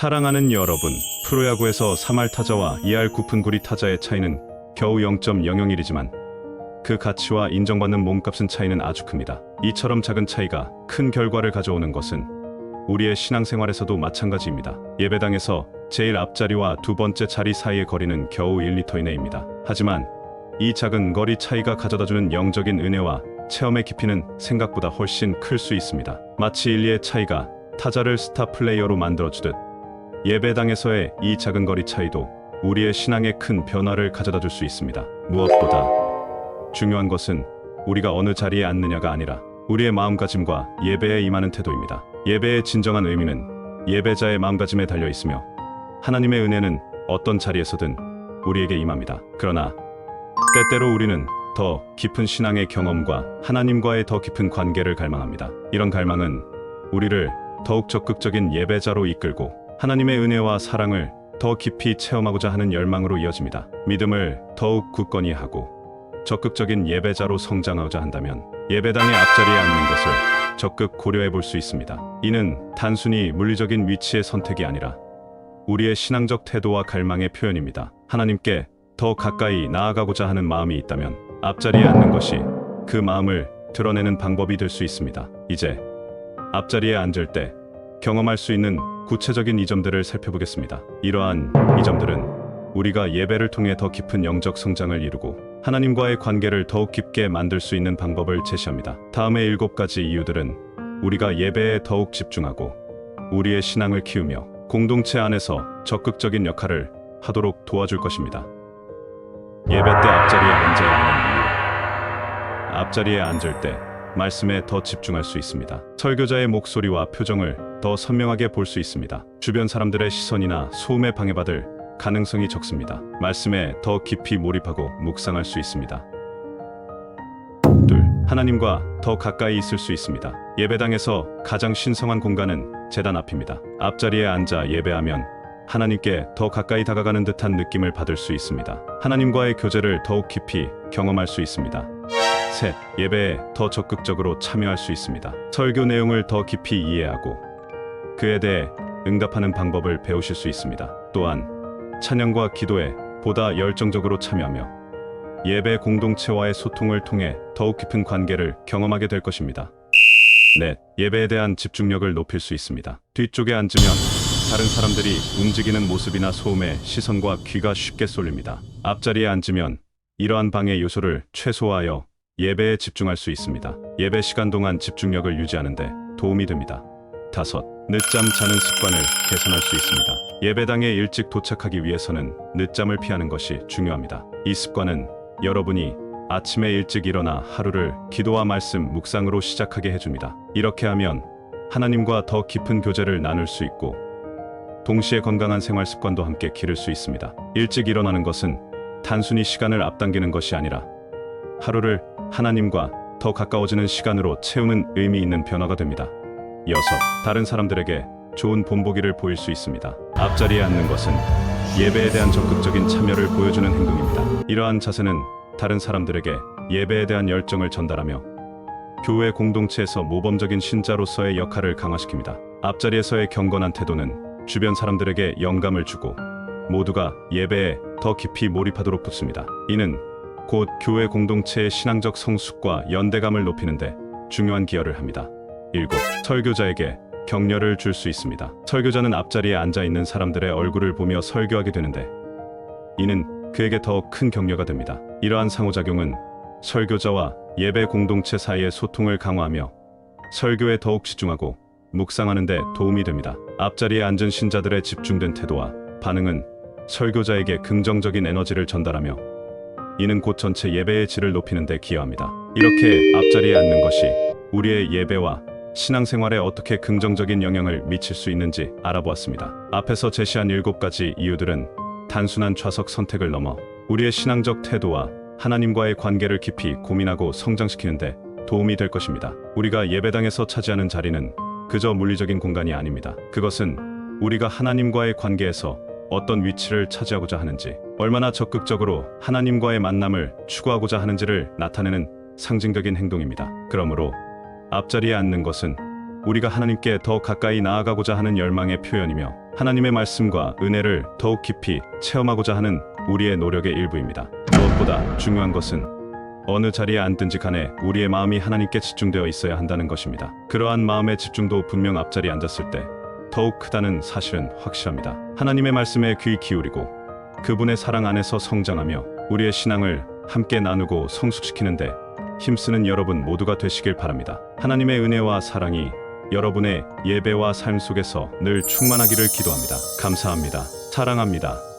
사랑하는 여러분, 프로야구에서 3할 타자와 2할 9푼 9리 타자의 차이는 겨우 0.001이지만 그 가치와 인정받는 몸값은 차이는 아주 큽니다. 이처럼 작은 차이가 큰 결과를 가져오는 것은 우리의 신앙생활에서도 마찬가지입니다. 예배당에서 제일 앞자리와 두 번째 자리 사이의 거리는 겨우 1m 이내입니다. 하지만 이 작은 거리 차이가 가져다주는 영적인 은혜와 체험의 깊이는 생각보다 훨씬 클 수 있습니다. 마치 1, 2의 차이가 타자를 스타 플레이어로 만들어주듯 예배당에서의 이 작은 거리 차이도 우리의 신앙에 큰 변화를 가져다 줄 수 있습니다. 무엇보다 중요한 것은 우리가 어느 자리에 앉느냐가 아니라 우리의 마음가짐과 예배에 임하는 태도입니다. 예배의 진정한 의미는 예배자의 마음가짐에 달려 있으며 하나님의 은혜는 어떤 자리에서든 우리에게 임합니다. 그러나 때때로 우리는 더 깊은 신앙의 경험과 하나님과의 더 깊은 관계를 갈망합니다. 이런 갈망은 우리를 더욱 적극적인 예배자로 이끌고 하나님의 은혜와 사랑을 더 깊이 체험하고자 하는 열망으로 이어집니다. 믿음을 더욱 굳건히 하고 적극적인 예배자로 성장하고자 한다면 예배당의 앞자리에 앉는 것을 적극 고려해 볼 수 있습니다. 이는 단순히 물리적인 위치의 선택이 아니라 우리의 신앙적 태도와 갈망의 표현입니다. 하나님께 더 가까이 나아가고자 하는 마음이 있다면 앞자리에 앉는 것이 그 마음을 드러내는 방법이 될 수 있습니다. 이제 앞자리에 앉을 때 경험할 수 있는 구체적인 이 점들을 살펴보겠습니다. 이러한 이 점들은 우리가 예배를 통해 더 깊은 영적 성장을 이루고 하나님과의 관계를 더욱 깊게 만들 수 있는 방법을 제시합니다. 다음의 7가지 이유들은 우리가 예배에 더욱 집중하고 우리의 신앙을 키우며 공동체 안에서 적극적인 역할을 하도록 도와줄 것입니다. 예배 때 앞자리에 앉아야 하는 이유. 앞자리에 앉을 때 말씀에 더 집중할 수 있습니다. 설교자의 목소리와 표정을 더 선명하게 볼 수 있습니다. 주변 사람들의 시선이나 소음에 방해받을 가능성이 적습니다. 말씀에 더 깊이 몰입하고 묵상할 수 있습니다. 둘, 하나님과 더 가까이 있을 수 있습니다. 예배당에서 가장 신성한 공간은 제단 앞입니다. 앞자리에 앉아 예배하면 하나님께 더 가까이 다가가는 듯한 느낌을 받을 수 있습니다. 하나님과의 교제를 더욱 깊이 경험할 수 있습니다. 셋, 예배에 더 적극적으로 참여할 수 있습니다. 설교 내용을 더 깊이 이해하고 그에 대해 응답하는 방법을 배우실 수 있습니다. 또한 찬양과 기도에 보다 열정적으로 참여하며 예배 공동체와의 소통을 통해 더욱 깊은 관계를 경험하게 될 것입니다. 넷, 예배에 대한 집중력을 높일 수 있습니다. 뒤쪽에 앉으면 다른 사람들이 움직이는 모습이나 소음에 시선과 귀가 쉽게 쏠립니다. 앞자리에 앉으면 이러한 방해 요소를 최소화하여 예배에 집중할 수 있습니다. 예배 시간 동안 집중력을 유지하는 데 도움이 됩니다. 다섯, 늦잠 자는 습관을 개선할 수 있습니다. 예배당에 일찍 도착하기 위해서는 늦잠을 피하는 것이 중요합니다. 이 습관은 여러분이 아침에 일찍 일어나 하루를 기도와 말씀, 묵상으로 시작하게 해줍니다. 이렇게 하면 하나님과 더 깊은 교제를 나눌 수 있고 동시에 건강한 생활 습관도 함께 기를 수 있습니다. 일찍 일어나는 것은 단순히 시간을 앞당기는 것이 아니라 하루를 하나님과 더 가까워지는 시간으로 채우는 의미 있는 변화가 됩니다. 여섯, 다른 사람들에게 좋은 본보기를 보일 수 있습니다. 앞자리에 앉는 것은 예배에 대한 적극적인 참여를 보여주는 행동입니다. 이러한 자세는 다른 사람들에게 예배에 대한 열정을 전달하며 교회 공동체에서 모범적인 신자로서의 역할을 강화시킵니다. 앞자리에서의 경건한 태도는 주변 사람들에게 영감을 주고 모두가 예배에 더 깊이 몰입하도록 돕습니다. 이는 곧 교회 공동체의 신앙적 성숙과 연대감을 높이는 데 중요한 기여를 합니다. 7. 설교자에게 격려를 줄 수 있습니다. 설교자는 앞자리에 앉아있는 사람들의 얼굴을 보며 설교하게 되는데 이는 그에게 더 큰 격려가 됩니다. 이러한 상호작용은 설교자와 예배 공동체 사이의 소통을 강화하며 설교에 더욱 집중하고 묵상하는 데 도움이 됩니다. 앞자리에 앉은 신자들의 집중된 태도와 반응은 설교자에게 긍정적인 에너지를 전달하며 이는 곧 전체 예배의 질을 높이는 데 기여합니다. 이렇게 앞자리에 앉는 것이 우리의 예배와 신앙생활에 어떻게 긍정적인 영향을 미칠 수 있는지 알아보았습니다. 앞에서 제시한 7가지 이유들은 단순한 좌석 선택을 넘어 우리의 신앙적 태도와 하나님과의 관계를 깊이 고민하고 성장시키는 데 도움이 될 것입니다. 우리가 예배당에서 차지하는 자리는 그저 물리적인 공간이 아닙니다. 그것은 우리가 하나님과의 관계에서 어떤 위치를 차지하고자 하는지, 얼마나 적극적으로 하나님과의 만남을 추구하고자 하는지를 나타내는 상징적인 행동입니다. 그러므로 앞자리에 앉는 것은 우리가 하나님께 더 가까이 나아가고자 하는 열망의 표현이며 하나님의 말씀과 은혜를 더욱 깊이 체험하고자 하는 우리의 노력의 일부입니다. 무엇보다 중요한 것은 어느 자리에 앉든지 간에 우리의 마음이 하나님께 집중되어 있어야 한다는 것입니다. 그러한 마음의 집중도 분명 앞자리에 앉았을 때 더욱 크다는 사실은 확실합니다. 하나님의 말씀에 귀 기울이고 그분의 사랑 안에서 성장하며 우리의 신앙을 함께 나누고 성숙시키는데 힘쓰는 여러분 모두가 되시길 바랍니다. 하나님의 은혜와 사랑이 여러분의 예배와 삶 속에서 늘 충만하기를 기도합니다. 감사합니다. 사랑합니다.